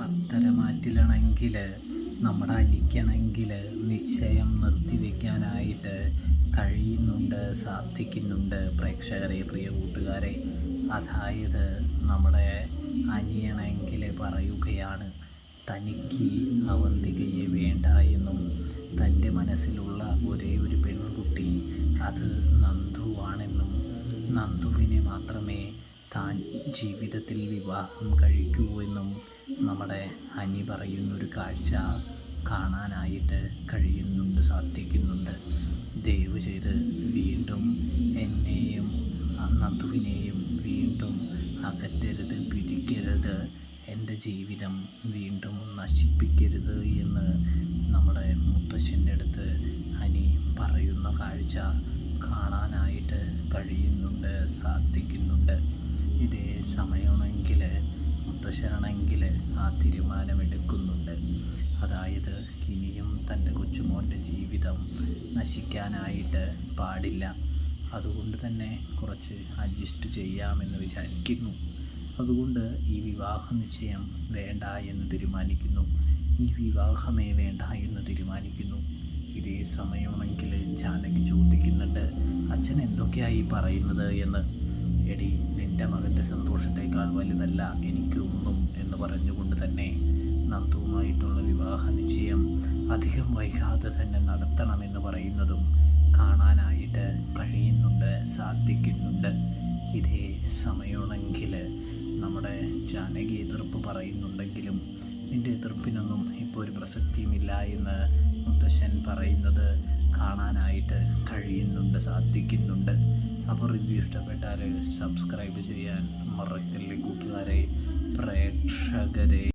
പത്തരമാറ്റിലാണെങ്കിൽ നമ്മുടെ അനിക്കാണെങ്കിൽ നിശ്ചയം നിർത്തിവെക്കാനായിട്ട് കഴിയുന്നുണ്ട്, സാധിക്കുന്നുണ്ട്. പ്രേക്ഷകരെ, പ്രിയ കൂട്ടുകാരെ, അതായത് നമ്മുടെ അനിയനെങ്കിൽ പറയുകയാണ് തനിക്ക് അവന്തികയെ വേണ്ട എന്നും തൻ്റെ മനസ്സിലുള്ള ഒരേ ഒരു പെൺകുട്ടി അത് നന്ദുവാണെന്നും നന്ദുവിനെ മാത്രമേ താൻ ജീവിതത്തിൽ വിവാഹം കഴിക്കൂ എന്നും നമ്മുടെ അനി പറയുന്നൊരു കാഴ്ച കാണാനായിട്ട് കഴിയുന്നുണ്ട്, സാധിക്കുന്നുണ്ട്. ദയവ് ചെയ്ത് വീണ്ടും എന്നെയും നന്ദുവിനെയും വീണ്ടും അകറ്റരുത്, പിരിക്കരുത്, എൻ്റെ ജീവിതം വീണ്ടും നശിപ്പിക്കരുത് എന്ന് നമ്മുടെ മുത്തശ്ശൻ്റെ അടുത്ത് അനി പറയുന്ന കാഴ്ച കാണാനായിട്ട് കഴിയുന്നുണ്ട്, സാധിക്കുന്നുണ്ട്. ഇതേ സമയമാണെങ്കിൽ മുത്തശ്ശനാണെങ്കിൽ ആ തീരുമാനമെടുക്കുന്നുണ്ട്. അതായത് ഇനിയും തൻ്റെ കൊച്ചുമോൻ്റെ ജീവിതം നശിക്കാനായിട്ട് പാടില്ല. അതുകൊണ്ട് തന്നെ കുറച്ച് അഡ്ജസ്റ്റ് ചെയ്യാമെന്ന് വിചാരിക്കുന്നു. അതുകൊണ്ട് ഈ വിവാഹ നിശ്ചയം വേണ്ട എന്ന് തീരുമാനിക്കുന്നു. ഈ വിവാഹമേ വേണ്ട എന്ന് തീരുമാനിക്കുന്നു. ഇതേ സമയമാണെങ്കിൽ ജാനകി ചോദിക്കുന്നുണ്ട്, അച്ഛൻ എന്തൊക്കെയായി പറയുന്നത് എന്ന്. എടി, നിൻ്റെ മകൻ്റെ സന്തോഷത്തേക്കാൾ വലുതല്ല എനിക്കൊന്നും എന്ന് പറഞ്ഞുകൊണ്ട് തന്നെ നന്ദുവുമായിട്ടുള്ള വിവാഹ നിശ്ചയം അധികം വൈകാതെ തന്നെ നടത്തണമെന്ന് പറയുന്നതും കാണാനായിട്ട് കഴിയുന്നുണ്ട്, സാധിക്കുന്നുണ്ട്. ഇതേ സമയമാണെങ്കിൽ നമ്മുടെ ജാനകി എതിർപ്പ് പറയുന്നുണ്ടെങ്കിലും നിൻ്റെ എതിർപ്പിനൊന്നും ഇപ്പോൾ ഒരു പ്രസക്തിയുമില്ല എന്ന് മുത്തശ്ശൻ പറയുന്നത് കാണാനായിട്ട് കഴിയുന്നുണ്ട്, സാധിക്കുന്നുണ്ട്. അപ്പോൾ റിവ്യൂ ഇഷ്ടപ്പെട്ടാൽ സബ്സ്ക്രൈബ് ചെയ്യാൻ മറക്കല്ലേ കൂട്ടുകാരെ, പ്രേക്ഷകരെ.